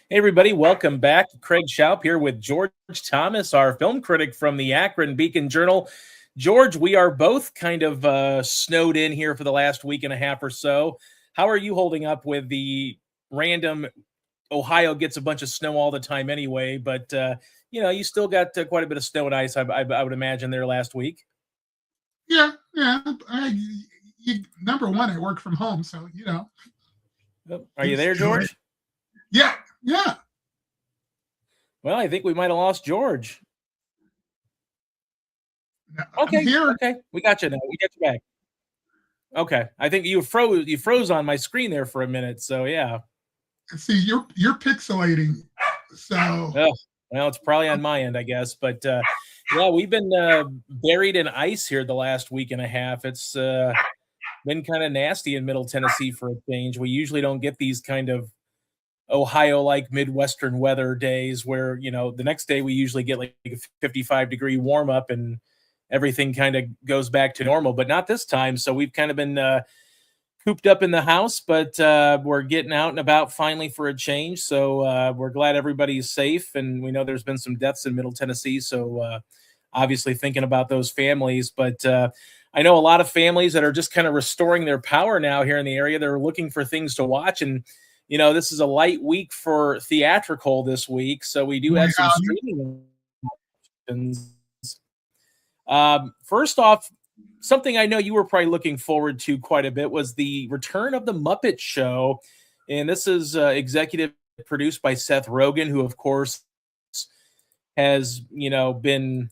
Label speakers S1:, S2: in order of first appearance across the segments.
S1: Hey, everybody, welcome back. Craig Schaup here with George Thomas, our film critic from the Akron Beacon Journal. George, we are both kind of snowed in here for the last week and a half or so. How are you holding up with the random Ohio gets a bunch of snow all the time anyway, but you still got quite a bit of snow and ice, I would imagine, there last week.
S2: Yeah, yeah. Number one, I work from home, so
S1: Oh, are you
S2: used
S1: there,
S2: to it.
S1: George?
S2: Yeah, yeah.
S1: Well, I think we might have lost George.
S2: I'm
S1: Okay,
S2: here.
S1: okay, we got you now. We got you back. Okay, I think you froze on my screen there for a minute, so yeah.
S2: See, you're pixelating, so
S1: Oh, well, it's probably on my end, I guess. But yeah, we've been buried in ice here the last week and a half. It's been kind of nasty in Middle Tennessee for a change. We usually don't get these kind of Ohio-like Midwestern weather days where, the next day we usually get like a 55-degree warm up and everything kind of goes back to normal, but not this time. So we've kind of been cooped up in the house, but we're getting out and about finally for a change. So we're glad everybody's safe, and we know there's been some deaths in Middle Tennessee. So obviously thinking about those families, but I know a lot of families that are just kind of restoring their power now here in the area. They're looking for things to watch, and this is a light week for theatrical this week, so we do have some
S2: yeah,
S1: streaming options. First off, something I know you were probably looking forward to quite a bit was the return of the Muppet Show, and this is executive produced by Seth Rogen, who of course has been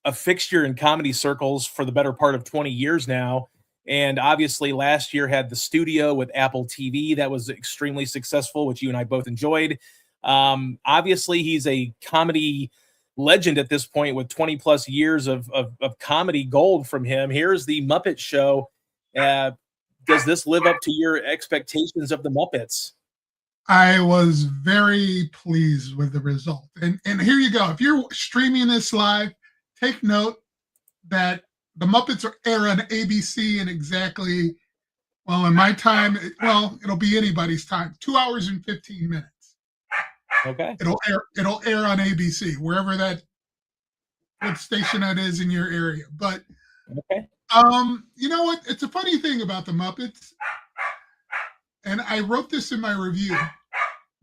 S1: a fixture in comedy circles for the better part of 20 years now. And obviously, last year had the studio with Apple TV that was extremely successful, which you and I both enjoyed. Obviously, he's a comedy legend at this point with 20 plus years of comedy gold from him. Here's the Muppet Show. Does this live up to your expectations of the Muppets?
S2: I was very pleased with the result. And here you go. If you're streaming this live, take note that the Muppets are air on ABC in exactly, well, in my time, it'll be anybody's time, 2 hours and 15 minutes.
S1: Okay.
S2: It'll air on ABC, wherever that what station that is in your area. But
S1: Okay.
S2: you know what? It's a funny thing about the Muppets, and I wrote this in my review.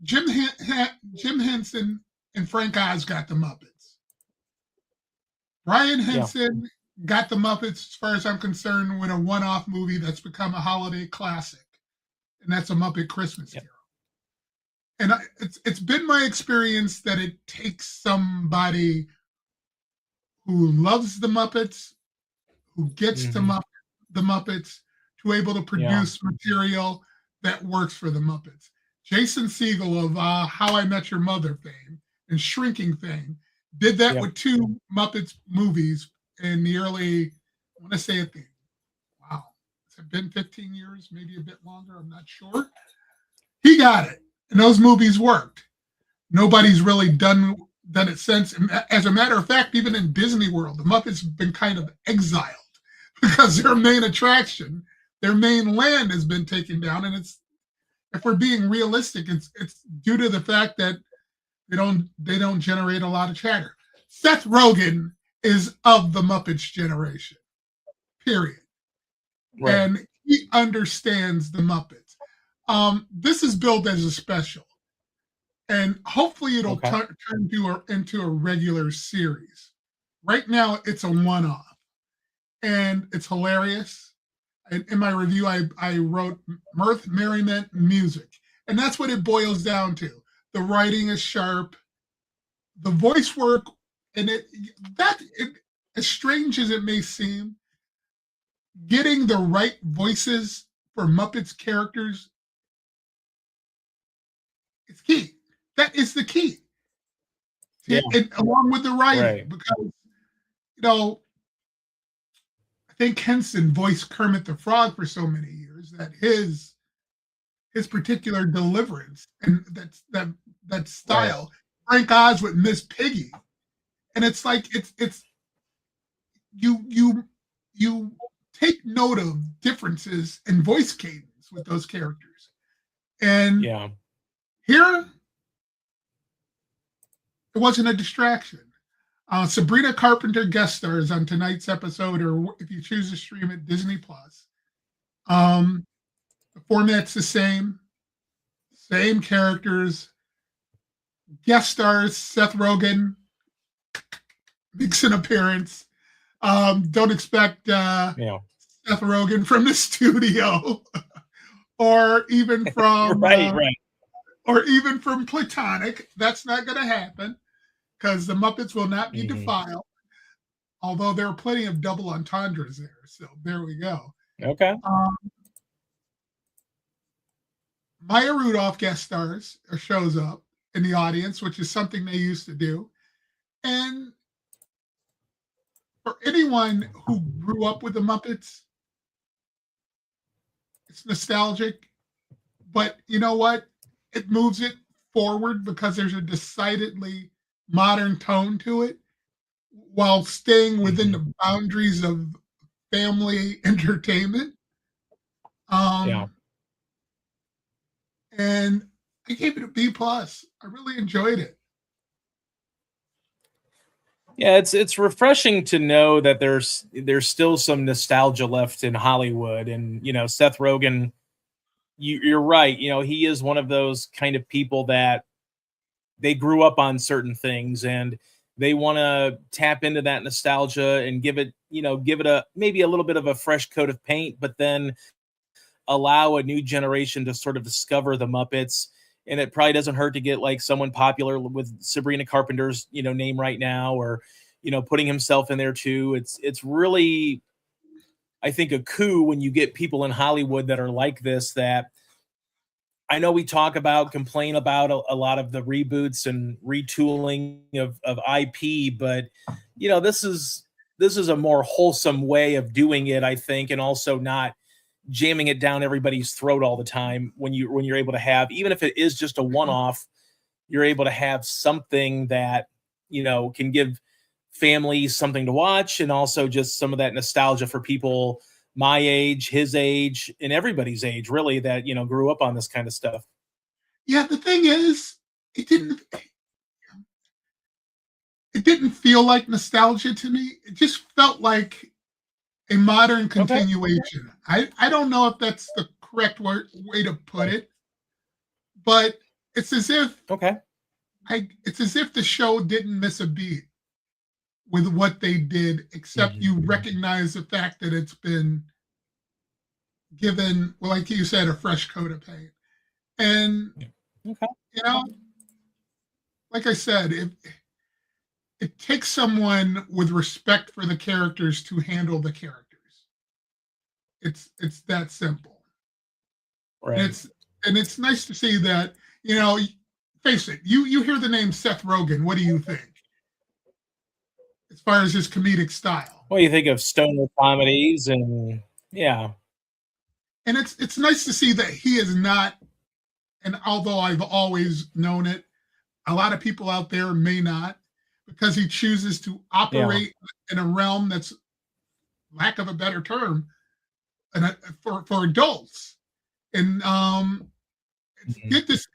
S2: Jim Henson and Frank Oz got the Muppets. Brian
S1: Yeah.
S2: Henson got the Muppets, as far as I'm concerned, with a one-off movie that's become a holiday classic, and that's A Muppet Christmas
S1: Yeah.
S2: Carol. And it's been my experience that it takes somebody who loves the Muppets, who gets to
S1: Mhm.
S2: the Muppets, to able to
S1: Yeah.
S2: produce material that works for the Muppets. Jason Segel of How I Met Your Mother fame and Shrinking fame did that
S1: Yeah.
S2: with two Muppets movies in the early, I want to say at the, wow, has it been 15 years, maybe a bit longer? I'm not sure. He got it, and those movies worked. Nobody's really done it since. As a matter of fact, even in Disney World, the Muppets have been kind of exiled because their main attraction, their main land has been taken down, and it's, if we're being realistic, it's due to the fact that they don't generate a lot of chatter. Seth Rogen is of the Muppets generation, period,
S1: Right.
S2: and he understands the Muppets. This is billed as a special, and hopefully it'll
S1: Okay.
S2: turn into a regular series. Right now, it's a one-off, and it's hilarious. In my review, I wrote mirth, merriment, and music, and that's what it boils down to. The writing is sharp, the voice work, and as strange as it may seem, getting the right voices for Muppets characters is key. That is the key,
S1: Yeah.
S2: and along with the writing,
S1: Right.
S2: because you know I think Henson voiced Kermit the Frog for so many years that his particular deliverance and that
S1: Right.
S2: style. Frank Oz with Miss Piggy, and it's like it's you take note of differences in voice cadence with those characters. And
S1: Yeah.
S2: here It wasn't a distraction. Sabrina Carpenter guest stars on tonight's episode, or if you choose to stream it, Disney Plus. The format's the same characters. Guest stars Seth Rogen makes an appearance. Don't expect
S1: Yeah.
S2: Seth Rogen from the studio, or even from
S1: Right, right.
S2: or even from Platonic. That's not going to happen because the Muppets will not be
S1: Mhm.
S2: defiled. Although there are plenty of double entendres there, so there we go.
S1: Okay.
S2: Maya Rudolph guest stars or shows up in the audience, which is something they used to do. And for anyone who grew up with the Muppets, it's nostalgic. But you know what? It moves it forward because there's a decidedly modern tone to it while staying within the boundaries of family entertainment.
S1: Yeah.
S2: And I gave it a B plus. I really enjoyed it.
S1: Yeah, it's refreshing to know that there's still some nostalgia left in Hollywood, and Seth Rogen. You're right. He is one of those kind of people that they grew up on certain things, and they want to tap into that nostalgia and give it a maybe a little bit of a fresh coat of paint, but then allow a new generation to sort of discover the Muppets. And it probably doesn't hurt to get like someone popular with Sabrina Carpenter's, name right now, or, putting himself in there too. It's really, I think, a coup when you get people in Hollywood that are like this, that I know we complain about a lot of the reboots and retooling of IP, but this is a more wholesome way of doing it, I think, and also not jamming it down everybody's throat all the time. When you're able to have, even if it is just a one-off, you're able to have something that can give families something to watch, and also just some of that nostalgia for people my age, his age, and everybody's age, really, that grew up on this kind of stuff.
S2: Yeah, the thing is, it didn't it didn't feel like nostalgia to me. It just felt like a modern
S1: Okay.
S2: continuation. I don't know if that's the correct way to put it, but it's as if
S1: Okay.
S2: it's as if the show didn't miss a beat with what they did, except
S1: Mhm.
S2: you recognize the fact that it's been given, well, like you said, a fresh coat of paint. And
S1: Yeah. Okay.
S2: you know, like I said, it takes someone with respect for the characters to handle the characters. It's that simple. And
S1: Right.
S2: it's nice to see that, face it, you hear the name Seth Rogen, what do you think? As far as his comedic style.
S1: What do you think of stoner comedies? And yeah.
S2: And it's nice to see that he is not, and although I've always known it, a lot of people out there may not, because he chooses to
S1: Yeah.
S2: operate in a realm that's, lack of a better term, for adults. And
S1: Mhm.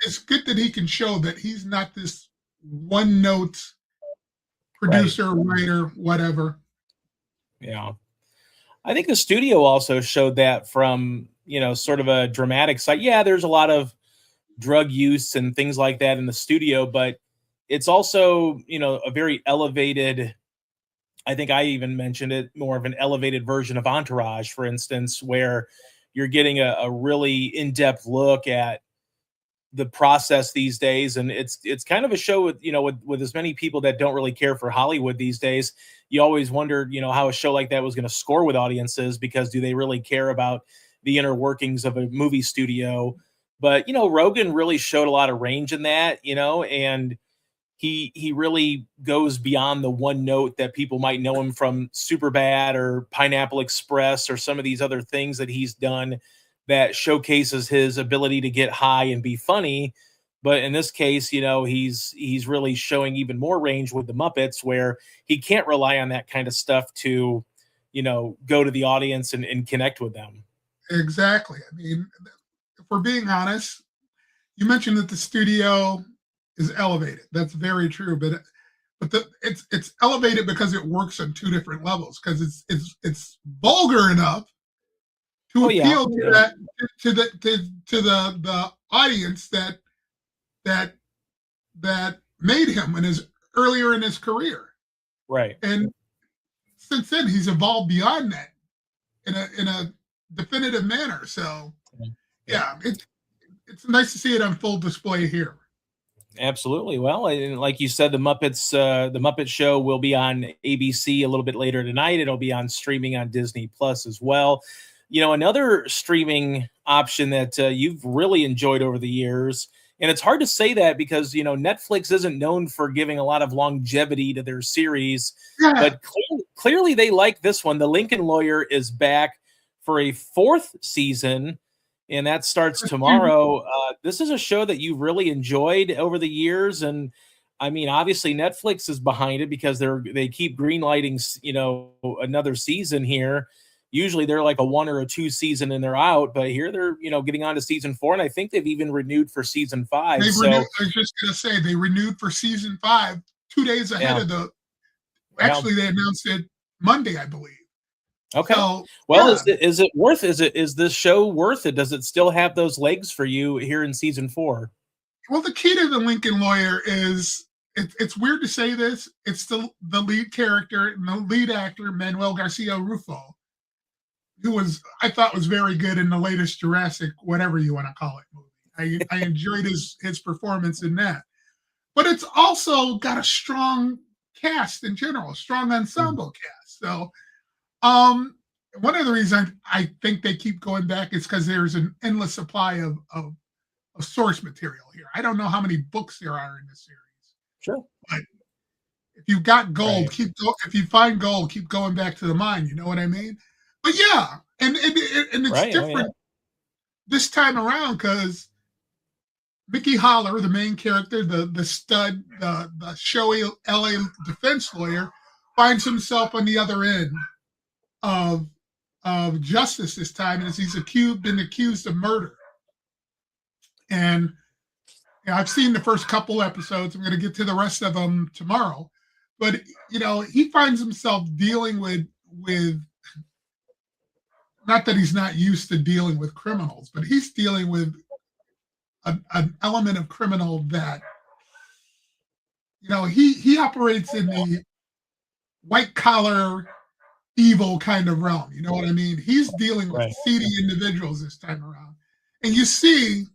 S2: it's good that he can show that he's not this one note
S1: Right.
S2: producer, writer, whatever.
S1: Yeah. I think the studio also showed that from, sort of a dramatic side. Yeah, there's a lot of drug use and things like that in the studio, but it's also, a very elevated, I think I even mentioned it, more of an elevated version of Entourage, for instance, where you're getting a really in-depth look at the process these days. And it's kind of a show with with as many people that don't really care for Hollywood these days. You always wondered how a show like that was going to score with audiences, because do they really care about the inner workings of a movie studio? But Rogan really showed a lot of range in that, and he really goes beyond the one note that people might know him from Superbad or Pineapple Express or some of these other things that he's done that showcases his ability to get high and be funny. But in this case, he's really showing even more range with the Muppets, where he can't rely on that kind of stuff to, go to the audience and connect with them.
S2: Exactly. I mean, if we're being honest, you mentioned that the studio is elevated. That's very true. But but it's elevated because it works on two different levels. Because it's vulgar enough to
S1: Oh yeah,
S2: appeal to
S1: yeah,
S2: that to the audience that that made him in his earlier in his career.
S1: right.
S2: And since then, he's evolved beyond that in a definitive manner. So
S1: Yeah.
S2: yeah, it's nice to see it on full display here.
S1: Absolutely. Well, and like you said, the Muppet Show will be on ABC a little bit later tonight. It'll be on streaming on Disney Plus as well. Another streaming option that you've really enjoyed over the years, and it's hard to say that because Netflix isn't known for giving a lot of longevity to their series,
S2: Yeah,
S1: but clearly they like this one. The Lincoln Lawyer is back for a fourth season, and that starts tomorrow. This is a show that you've really enjoyed over the years, and I mean, obviously Netflix is behind it because they keep greenlighting, another season here. Usually they're like a one or a two season and they're out, but here they're getting on to season four, and I think they've even renewed for season five.
S2: they've renewed.
S1: So
S2: I was just gonna say they renewed for season 5 2 days ahead
S1: yeah,
S2: of the.
S1: yeah.
S2: Actually, they announced it Monday, I believe.
S1: Okay.
S2: So
S1: Well,
S2: yeah,
S1: is this show worth it? Does it still have those legs for you here in season four?
S2: well, the key to the Lincoln Lawyer is it's weird to say this. It's the lead character, the lead actor, Manuel Garcia Rufo, who I thought was very good in the latest Jurassic, whatever you want to call it, movie. I enjoyed his performance in that. But it's also got a strong cast in general, a strong
S1: Mhm.
S2: ensemble cast. So um, one of the reasons I think they keep going back is because there's an endless supply of source material here. I don't know how many books there are in this series,
S1: Sure.
S2: but if you've got gold,
S1: Right.
S2: keep go. If you find gold, keep going back to the mine. You know what I mean? But yeah, and it's
S1: Right. Oh yeah.
S2: different this time around because Mickey Holler, the main character, the stud, the showy LA defense lawyer, finds himself on the other end of of justice this time, as he's been accused of murder. And I've seen the first couple episodes. I'm going to get to the rest of them tomorrow. But he finds himself dealing with not that he's not used to dealing with criminals, but he's dealing with an element of criminal that he operates in the white collar evil kind of realm. You know what I mean? He's dealing with
S1: Right.
S2: seedy individuals this time around, and you see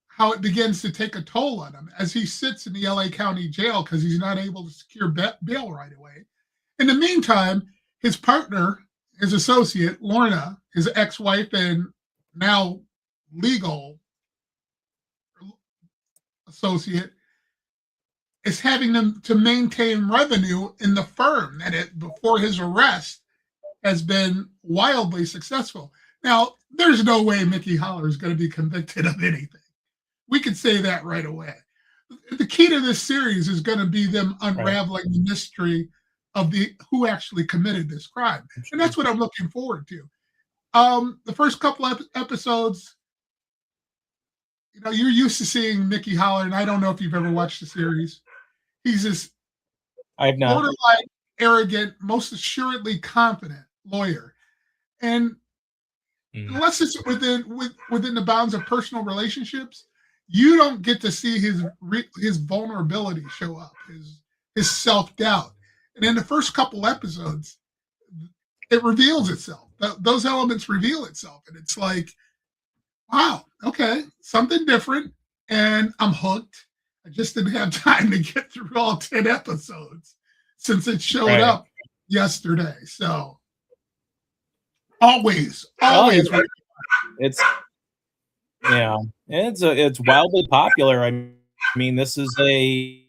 S2: how it begins to take a toll on him as he sits in the LA County jail because he's not able to secure bail right away. In the meantime, his partner, his associate, Lorna, his ex wife and now legal associate, is having them to maintain revenue in the firm that before his arrest has been wildly successful. Now, there's no way Mickey Holler is going to be convicted of anything. We could say that right away. The key to this series is going to be them
S1: Right.
S2: unraveling the mystery of who actually committed this crime, and
S1: Sure.
S2: that's what I'm looking forward to. The first couple episodes, you're used to seeing Mickey Holler, and I don't know if you've ever watched the series. He's this
S1: I have not.
S2: borderline arrogant, most assuredly confident lawyer, and
S1: Mm.
S2: unless it's within the bounds of personal relationships, you don't get to see his vulnerability show up, his self doubt. And in the first couple episodes, it reveals itself. Those elements reveal itself, and it's like, wow, okay, something different, and I'm hooked. I just didn't have time to get through all 10 episodes since it showed
S1: Right.
S2: up yesterday. So always,
S1: Well,
S2: always.
S1: it's yeah, it's wildly popular. I mean, this is a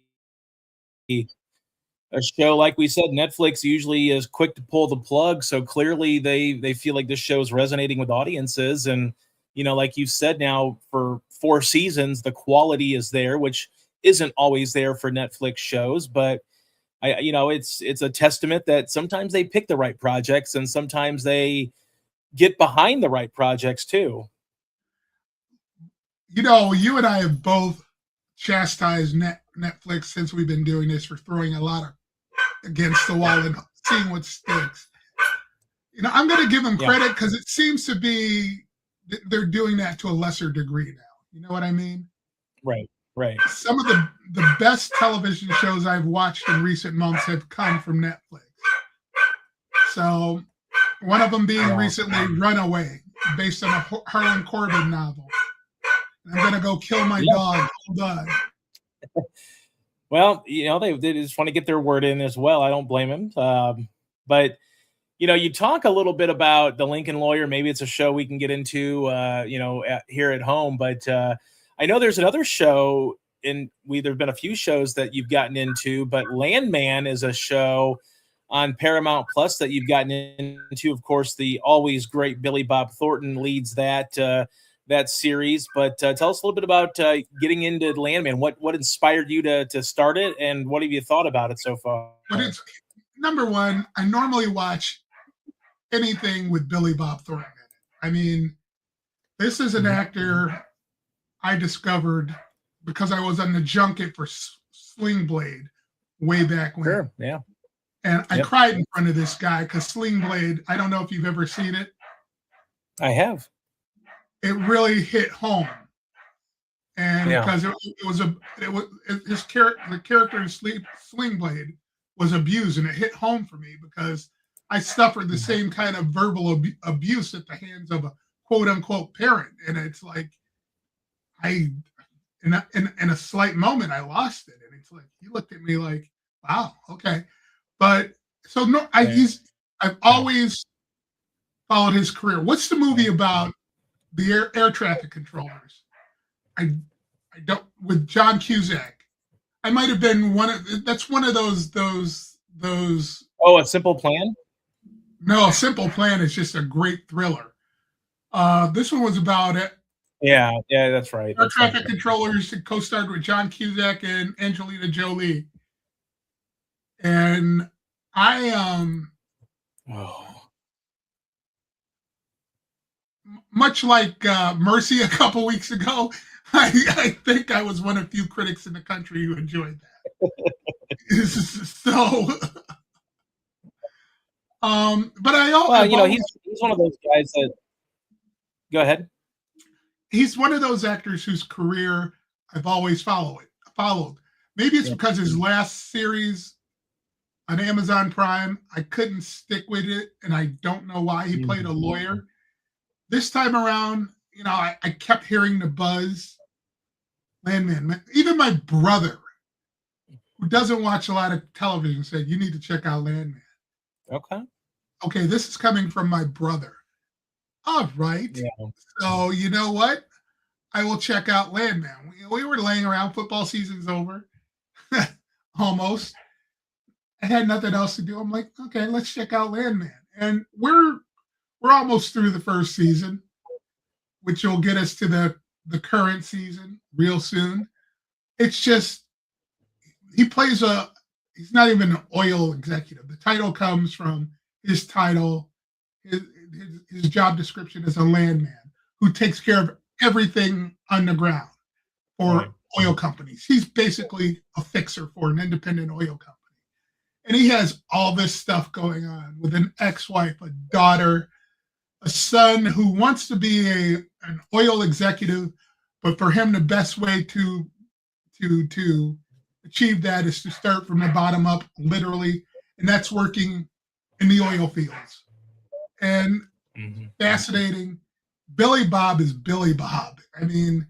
S1: show, like we said, Netflix usually is quick to pull the plug, so clearly they feel like this show is resonating with audiences, and like you said, now for four seasons, the quality is there, which isn't always there for Netflix shows, but it's a testament that sometimes they pick the right projects and sometimes they get behind the right projects too.
S2: You and I have both chastised Netflix since we've been doing this for throwing a lot of against the wall and seeing what sticks. I'm going to give them credit because it seems to be they're doing that to a lesser degree now. You know what I mean?
S1: Right.
S2: Some of the best television shows I've watched in recent months have come from Netflix. So one of them being recently Runaway, based on a Harlan Corbin novel. I'm going to go kill my dog. Hold on.
S1: Well, they just want to get their word in as well. I don't blame him. But you talk a little bit about The Lincoln Lawyer. Maybe it's a show we can get into, here at home. But I know there's another show, and there've been a few shows that you've gotten into. But Landman is a show on Paramount Plus that you've gotten into. Of course, the always great Billy Bob Thornton leads that series. But tell us a little bit about getting into Landman. What inspired you to start it, and what have you thought about it so far?
S2: But it's number one. I normally watch anything with Billy Bob Thornton in it. I mean, this is an actor I discovered because I was on the junket for Sling Blade way back when.
S1: Sure, yeah.
S2: And I cried in front of this guy because Sling Blade, I don't know if you've ever seen it.
S1: I have.
S2: It really hit home. And because the character in Sling Blade was abused, and it hit home for me because I suffered the same kind of verbal abuse at the hands of a quote unquote parent. And it's like, in a slight moment, I lost it. And it's like, he looked at me like, wow, okay. But so no, I've always followed his career. What's the movie about the air traffic controllers? I don't, with John Cusack. I might have been that's one of those.
S1: Oh, A Simple Plan?
S2: No, Simple Plan is just a great thriller. This one was about it.
S1: Yeah, that's right.
S2: Air traffic controllers, co-starred with John Cusack and Angelina Jolie. And much like Mercy a couple weeks ago, I think I was one of few critics in the country who enjoyed that. So, but
S1: he's one of those guys that. Go ahead.
S2: He's one of those actors whose career I've always followed. Maybe it's because his last series on Amazon Prime, I couldn't stick with it, and I don't know why. He played a lawyer. This time around, I kept hearing the buzz. Landman. Even my brother, who doesn't watch a lot of television, said, you need to check out Landman. Okay, this is coming from my brother. All right. Yeah. So you know what? I will check out Landman. We were laying around. Football season's over. Almost. I had nothing else to do. I'm like, okay, let's check out Landman. And we're almost through the first season, which will get us to the current season real soon. It's just, he's not even an oil executive. The title comes from his title. His job description is a landman who takes care of everything on the ground for oil companies. He's basically a fixer for an independent oil company. And he has all this stuff going on with an ex-wife, a daughter, a son who wants to be an oil executive, but for him, the best way to achieve that is to start from the bottom up, literally, and that's working in the oil fields. And fascinating. Billy Bob is Billy Bob. I mean,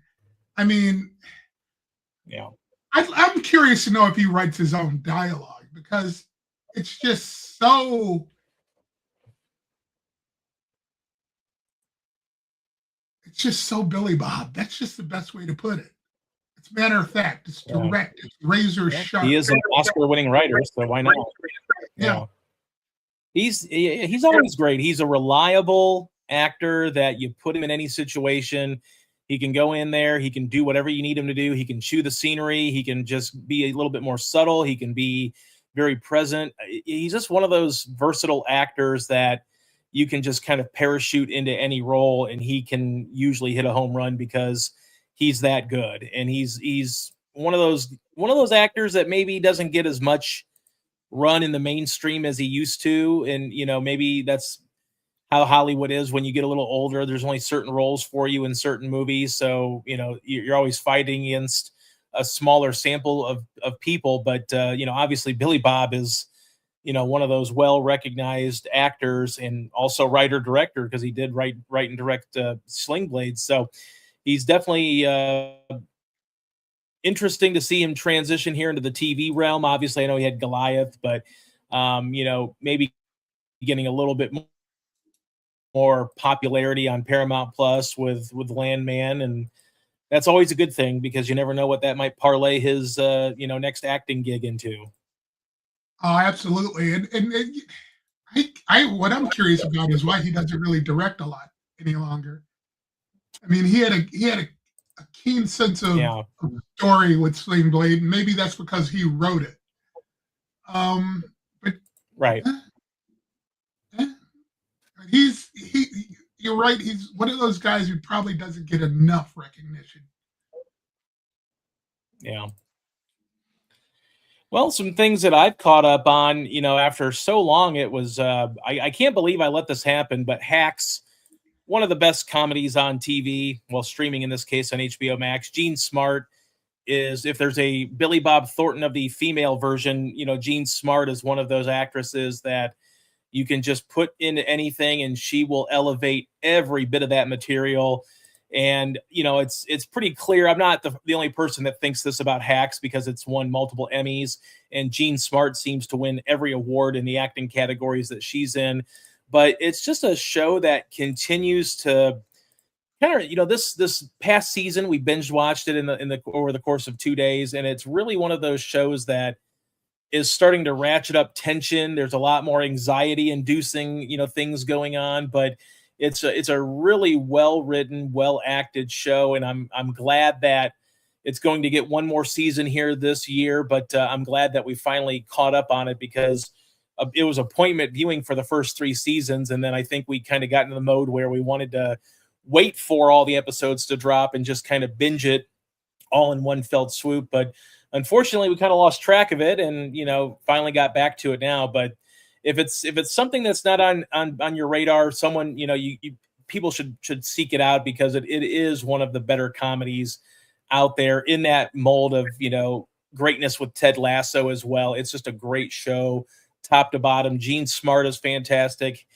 S1: yeah.
S2: I'm curious to know if he writes his own dialogue because it's just so. It's just so Billy Bob. That's just the best way to put it. It's matter of fact. It's direct. It's razor sharp.
S1: He is an Oscar-winning writer, so why not?
S2: Yeah.
S1: He's always great. He's a reliable actor that you put him in any situation. He can go in there. He can do whatever you need him to do. He can chew the scenery. He can just be a little bit more subtle. He can be very present. He's just one of those versatile actors that you can just kind of parachute into any role, and he can usually hit a home run because he's that good. And he's one of those actors that maybe doesn't get as much run in the mainstream as he used to, and maybe that's how Hollywood is when you get a little older. There's only certain roles for you in certain movies, so you're always fighting against a smaller sample of people. But obviously Billy Bob is one of those well recognized actors and also writer director because he did write and direct Sling Blades. So he's definitely interesting to see him transition here into the TV realm. Obviously, I know he had Goliath, but maybe getting a little bit more popularity on Paramount Plus with Landman, and that's always a good thing because you never know what that might parlay his next acting gig into.
S2: Oh, absolutely. And what I'm curious about is why he doesn't really direct a lot any longer. I mean, he had a keen sense
S1: Yeah,
S2: of story with Sling Blade, and maybe that's because he wrote it. But
S1: right.
S2: eh, eh, he you're right. He's one of those guys who probably doesn't get enough recognition.
S1: Yeah. Well, some things that I've caught up on, after so long, it was I can't believe I let this happen, but Hacks, one of the best comedies on TV, well, streaming in this case on HBO Max. Jean Smart is, if there's a Billy Bob Thornton of the female version, Jean Smart is one of those actresses that you can just put into anything and she will elevate every bit of that material. And it's pretty clear. I'm not the only person that thinks this about Hacks because it's won multiple Emmys, and Jean Smart seems to win every award in the acting categories that she's in. But it's just a show that continues to kind of, this past season we binge watched it in the over the course of 2 days, and it's really one of those shows that is starting to ratchet up tension. There's a lot more anxiety inducing, things going on, but it's a really well written, well acted show, and I'm glad that it's going to get one more season here this year. But I'm glad that we finally caught up on it because it was appointment viewing for the first 3 seasons, and then I think we kind of got into the mode where we wanted to wait for all the episodes to drop and just kind of binge it all in one felt swoop. But unfortunately, we kind of lost track of it, and finally got back to it now. But if it's something that's not on your radar, someone you people should seek it out because it is one of the better comedies out there in that mold of greatness with Ted Lasso as well. It's just a great show, top to bottom. Jean Smart is fantastic.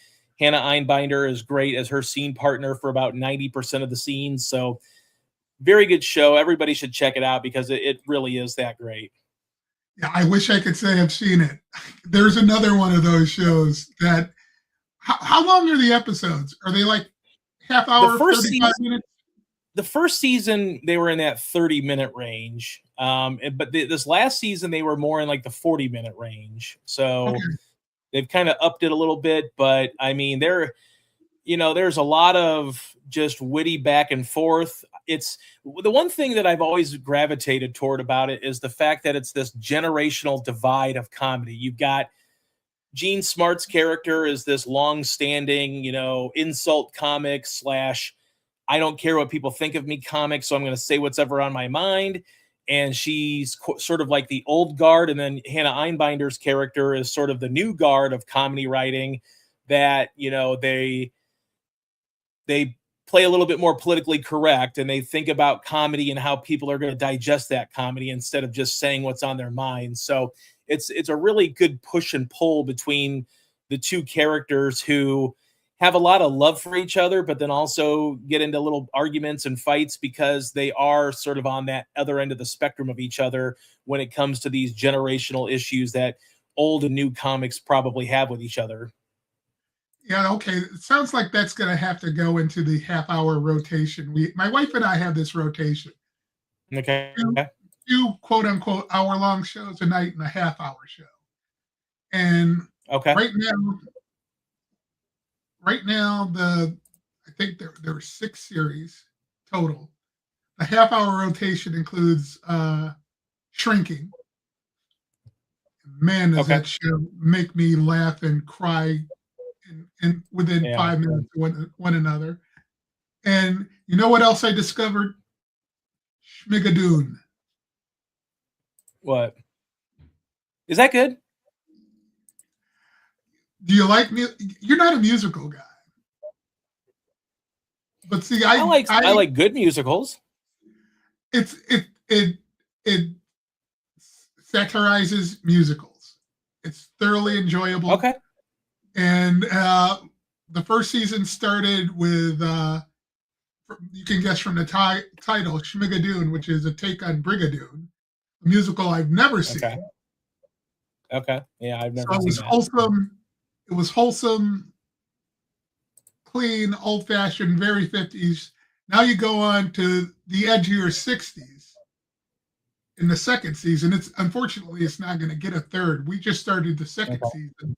S1: Hannah Einbinder is great as her scene partner for about 90% of the scenes. So very good show. Everybody should check it out because it really is that great.
S2: Yeah, I wish I could say I've seen it. There's another one of those shows that. How long are the episodes? Are they like half
S1: The
S2: hour,
S1: first
S2: 35
S1: season,
S2: minutes?
S1: the first season they were in that 30-minute range. But this last season they were more in like the 40-minute range. So
S2: Okay.
S1: they've kind of upped it a little bit, but I mean, there's a lot of just witty back and forth. It's the one thing that I've always gravitated toward about it is the fact that it's this generational divide of comedy. You've got Gene Smart's character is this long-standing, insult comic slash I don't care what people think of me comic, so I'm going to say what's ever on my mind. And she's sort of like the old guard, and then Hannah Einbinder's character is sort of the new guard of comedy writing. That they play a little bit more politically correct and they think about comedy and how people are going to digest that comedy instead of just saying what's on their minds. So it's a really good push and pull between the two characters who have a lot of love for each other, but then also get into little arguments and fights because they are sort of on that other end of the spectrum of each other when it comes to these generational issues that old and new comics probably have with each other.
S2: Yeah, okay. It sounds like that's going to have to go into the half hour rotation. My wife and I have this rotation.
S1: Okay.
S2: Two, two quote unquote hour long shows a night and a half hour show. And
S1: Okay.
S2: right now, right now, I think there are 6 series total. The half hour rotation includes Shrinking. Man, does
S1: Okay.
S2: that show make me laugh and cry in within
S1: Yeah.
S2: 5 minutes of one another. And you know what else I discovered? Schmigadoon.
S1: What? Is that good?
S2: Do you like me? You're not a musical guy, but see,
S1: I like good musicals.
S2: it it satirizes musicals. It's thoroughly enjoyable,
S1: Okay.
S2: and the first season started with you can guess from the title Schmigadoon, which is a take on Brigadoon, a musical I've never
S1: Okay.
S2: seen.
S1: Okay. Yeah, I've
S2: So
S1: never
S2: it
S1: seen
S2: was
S1: that.
S2: wholesome. It was wholesome, clean, old fashioned, very 50s. Now you go on to the edgier 60s in the second season. It's unfortunately it's not going to get a third. We just started the second
S1: Okay.
S2: season,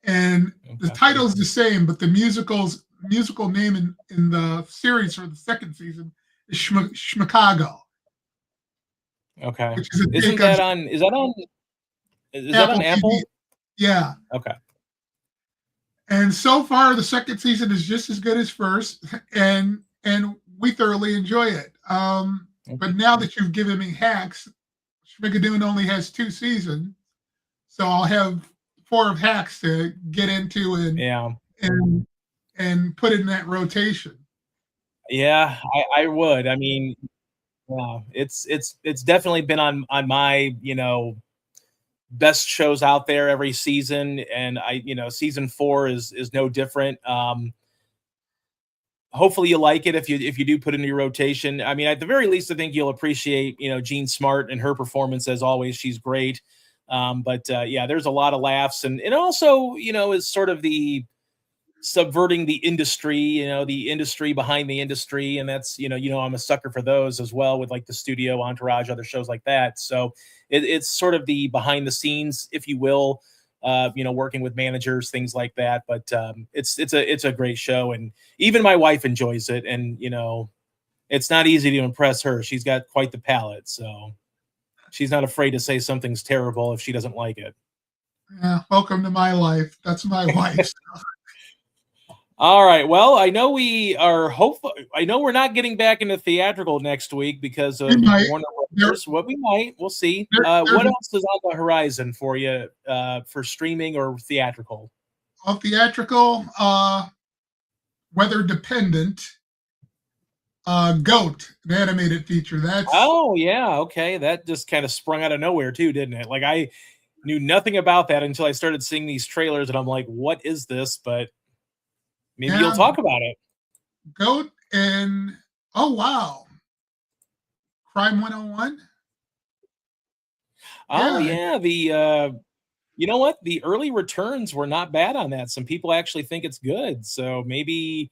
S2: and the
S1: Okay.
S2: title's the same, but the musical name in the series for the second season is Chicago,
S1: Okay.
S2: which is a
S1: Isn't
S2: take on
S1: that on? Is that on
S2: Apple TV.
S1: Apple?
S2: Yeah,
S1: Okay.
S2: and so far the second season is just as good as first, and we thoroughly enjoy it. But now that you've given me Hacks, Schmigadoon only has 2 seasons, so I'll have 4 of Hacks to get into
S1: Yeah.
S2: and and put in that rotation.
S1: Yeah, I would. I mean, yeah, it's definitely been on my, best shows out there every season, and season 4 is no different. Hopefully you like it if you do put it in your rotation. I mean, at the very least, I think you'll appreciate, Jean Smart and her performance as always. She's great. But yeah, there's a lot of laughs, and also, is sort of the subverting the industry, the industry behind the industry, and that's, I'm a sucker for those as well, with like the studio, Entourage, other shows like that. So it's sort of the behind the scenes, if you will, working with managers, things like that. But it's a great show, and even my wife enjoys it, and it's not easy to impress her. She's got quite the palate, so she's not afraid to say something's terrible if she doesn't like it.
S2: Yeah, welcome to my life. That's my wife.
S1: All right. Well, I know we are hopeful. I know we're not getting back into theatrical next week because
S2: We
S1: of
S2: might.
S1: Warner
S2: There,
S1: Brothers. What we might, we'll see.
S2: there's
S1: What else is on the horizon for you, for streaming or theatrical?
S2: a theatrical, weather dependent, Goat, an animated feature. That's
S1: Oh yeah, okay. That just kind of sprung out of nowhere too, didn't it? Like I knew nothing about that until I started seeing these trailers, and I'm like, "What is this?" But maybe you'll
S2: yeah,
S1: talk about it.
S2: Goat and oh wow, Crime 101.
S1: Oh
S2: Yeah,
S1: yeah, you know what? The early returns were not bad on that. Some people actually think it's good. So maybe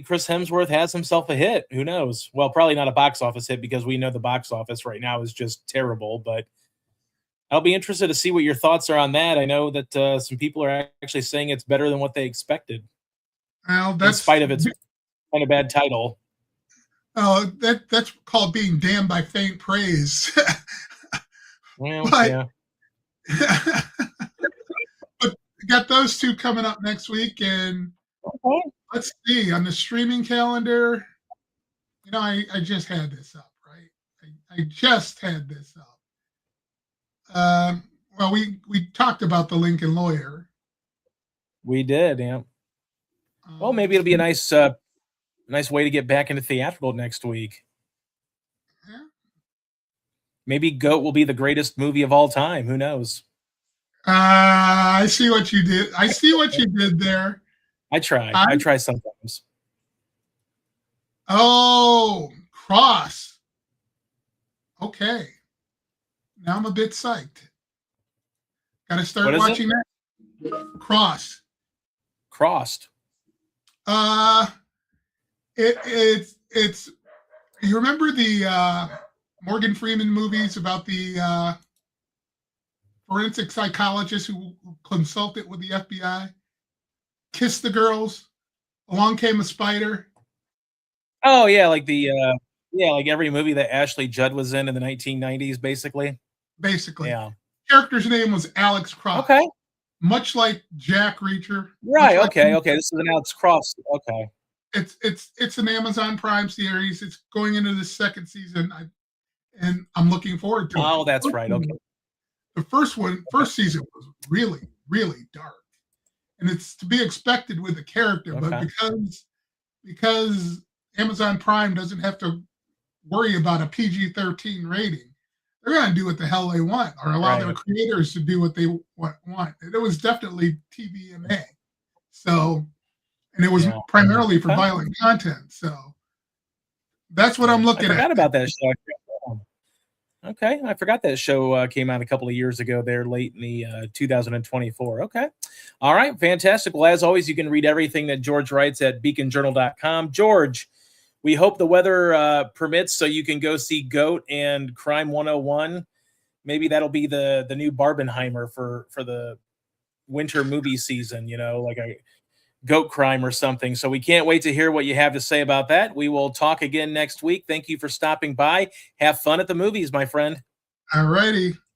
S1: Chris Hemsworth has himself a hit. Who knows? Well, probably not a box office hit because we know the box office right now is just terrible. But I'll be interested to see what your thoughts are on that. I know that some people are actually saying it's better than what they expected,
S2: well,
S1: in
S2: that's
S1: spite of its kind of bad title.
S2: that's called being damned by faint praise.
S1: Well,
S2: but
S1: yeah.
S2: but got those two coming up next week, and
S1: Okay.
S2: let's see on the streaming calendar. I just had this up, right? I just had this up. Well, we talked about the Lincoln Lawyer.
S1: We did, yeah. Well, maybe it'll be a nice way to get back into theatrical next week.
S2: yeah,
S1: Maybe Goat will be the greatest movie of all time. Who knows?
S2: I see what you did. I see what you did there.
S1: I try.
S2: I
S1: I try sometimes.
S2: oh Cross. Okay, now I'm a bit psyched. Got to
S1: What
S2: start
S1: is it?
S2: watching that. Cross.
S1: Crossed.
S2: Uh, it's you remember the Morgan Freeman movies about the forensic psychologist who consulted with the FBI? Kiss the girls. Along came a spider.
S1: Oh yeah, like like every movie that Ashley Judd was in the 1990s, basically.
S2: Basically,
S1: Yeah.
S2: character's name was Alex Cross.
S1: Okay.
S2: Much like Jack Reacher. Much
S1: Right.
S2: like
S1: Okay. Okay. This is an Alex Cross. Okay.
S2: it's an Amazon Prime series. It's going into the second season. and I'm looking forward to it.
S1: Oh, that's right. Okay.
S2: The first season was really, really dark, and it's to be expected with the character. But
S1: Okay.
S2: because Amazon Prime doesn't have to worry about a PG-13 rating, they're going to do what the hell they want, or allow their
S1: Right.
S2: creators to do what they want. And it was definitely TVMA. So, and it was
S1: Yeah.
S2: primarily for
S1: Okay.
S2: violent content. So that's what I'm
S1: I
S2: looking at.
S1: forgot about that show. Okay, I forgot that show came out a couple of years ago there, late in the 2024. Okay. All right, fantastic. Well, as always, you can read everything that George writes at beaconjournal.com. George, we hope the weather permits so you can go see Goat and Crime 101. Maybe that'll be the new Barbenheimer for the winter movie season, like a Goat Crime or something. So we can't wait to hear what you have to say about that. We will talk again next week. Thank you for stopping by. Have fun at the movies, my friend.
S2: All righty.